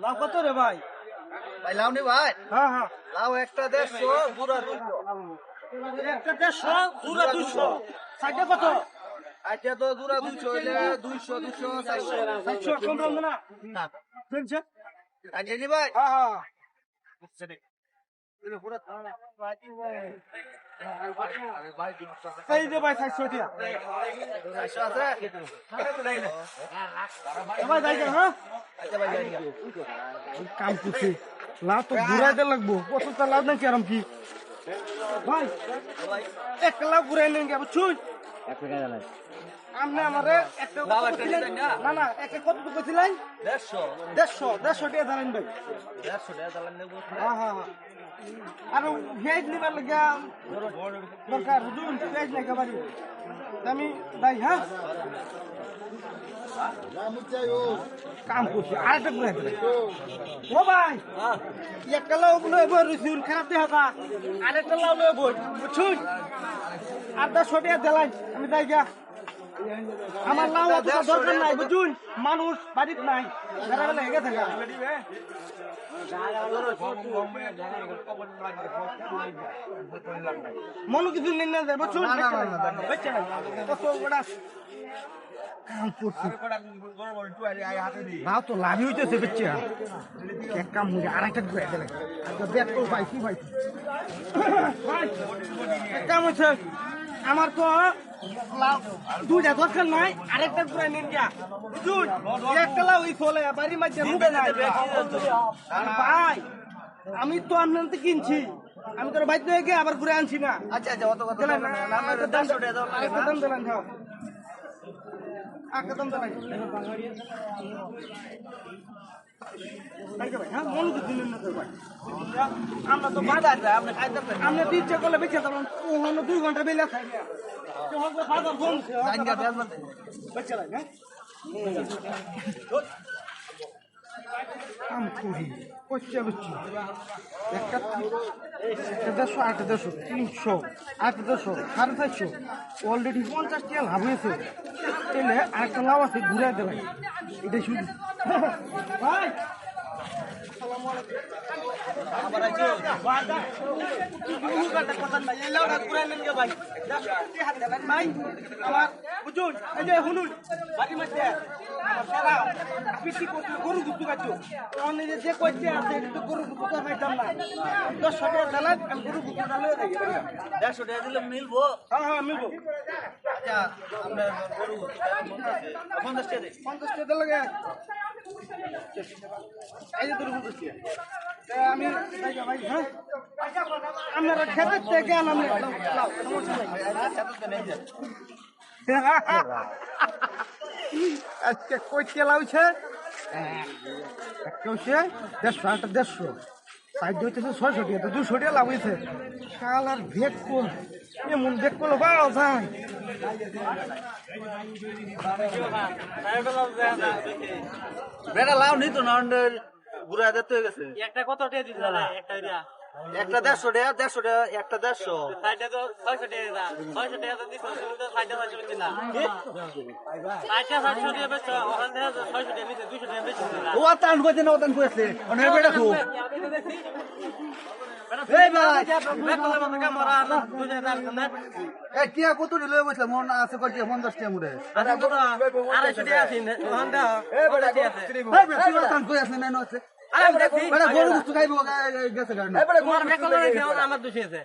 লাউ কত রে ভাই? ভাই লাউ নি ভাই? হ্যাঁ হ্যাঁ, লাউ একটা 150 পুরা 200। একটা 150 পুরা 200। সাইডে কত? আইটা তো পুরা 200 হইলে 200 200 400। 700 কম দাম না? না শুনছে? আইটা নি ভাই? হ্যাঁ হ্যাঁ, এটা পুরা এই যে ভাই 700 টিয়া। 400 আছে? ভাই যাই গা, হ্যাঁ? আচ্ছা ভাই যাই গা। কাম করছি, লাভ তো ঘুরাইতে লাগবো। কতটা লাভ নাকি আরাম কি ভাই? এক লাভ ঘুরাই নেন গে বুঝছুন? আপনি আমারে একটা লাউ কত একটা কইছিলেন? দিতেন না? না না, একটা কত কইছিলেন? 150 150 টাকা জানেন ভাই। 150 টাকা দাম নেব। হ্যাঁ হ্যাঁ হ্যাঁ। আর ভেজ নিবার লাগিয়া দরকার হুজুর, ভেজ নাই খাবারই। আমি ভাই, হ্যাঁ কাম করছি, আরেকটা ঘুরাই দেবে। ও ভাই, একটা লাউ লয়ে বই রইছুন, খারাপ দেখা তা। আরেকটা লাউ লয়ে বই বুঝছুন? আর 10 টাকা দিলাই, আমি যাই গা। আমার লাউ অত দরকার নাই বুঝুন, মানুষ বাড়িতে নাই, বেলা বেলা হেগে থাকা। মনো কিছু নেই না যায় বুঝুন? কত বড় কাম করছি, লাউ তো লাভই হইতেছে বেচ্চা। এক কাম হয়ে আরেকটা ঘুরে দিলে ব্যাট করো ভাই, কি ভাই এক কাম হচ্ছে আমার তো দুইটা দরকার নাই, আরেকটা ঘুরে নিন গিয়া বুঝুন। একটা লাউ ওই চলে বাড়ির মাঝে রুবে নাই ভাই। আমি তো আপনার থেকে কিনছি, আমি তোর বাইক নিয়ে গিয়ে আবার ঘুরে আনছি না। আচ্ছা আচ্ছা অত কথা দিলেন না না? না আরেকটা দাম 150 টাকা দাও আরেকটা দাম দিলেন, হ্যাঁ আরেকটা দাম দিলেন। হ্যাঁ মনে তো দিলেন না তো ভাই। আমরা তো বাজার যায় আপনি খাইতে পারেন। আমরা ইচ্ছে করলে বেঁচে থাকলাম, ওখানে 2 ঘন্টা বেলা খাই না। জানগা বেজমান বেঁচে লাগে, হ্যাঁ কাম করি কচ্চা বেচছি। একটা 150, 850, 300, 850, 450, অলরেডি 50 টাকা লাভ হয়েছে। তাহলে আরেকটা লাভ আছে, ঘুরে দেবে এটা শুধু ভাই। আবার আইছো গরু দুধ খাচ্ছো যে কইতে আছে গরু দুধ খাইতাম না। 10 টাকা দিলাম, আমি গরু দুধ ডালে 150 টাকা দিলে মিলবো। হ্যাঁ হ্যাঁ মিলবো। আচ্ছা আপনার গরু 50 টাকা দিন। 50 টাকা লাগে, এই যে তোর 50 টাকা। আমি ভাই, হ্যাঁ আপনারা খেতে থেকে আনলাম আজকে কইতে লাউছে একটা হচ্ছে 150, আরেকটা 150, সাইড হইতেছে 600 টাকা, তো 200 টাকা লাভ হয়েছে। শালার ভেট কোন এমন ভেট করলো বাড়াও যায়। বেটা লাউ নিত না ঘুরা যেতে হয়ে গেছে। একটা কত টাকা দিতে হবে একটা এরিয়া একটা 150 টাকা 150 টাকা একটা 150 সাইডে তো 600 টাকা দাম 600 টাকা তো দিছো তুমি তো সাইডে 600 দিলা সাইডে 600 টাকা বেচো ওখান থেকে 600 টাকা নিতে 200 টাকা বেচো দিলা ও তান কইতে না ওতান কইছে অনে বেটা খু এই ভাই বেকলে মত ক্যামেরা না 2000 না এ টিয়া কত লই বসলা মন আছে কইতে 50 টাকা মুরে আরে বড় 250 টাকা আছে ওখান থেকে এ বেটা আছে এই বেটা তুই তান কই আছে না আছে আরে দেখি বেটা গরু গুস্তু খাইবো গেছে গাড়ি তোমার বেকলে রেখে আমার 200 আছে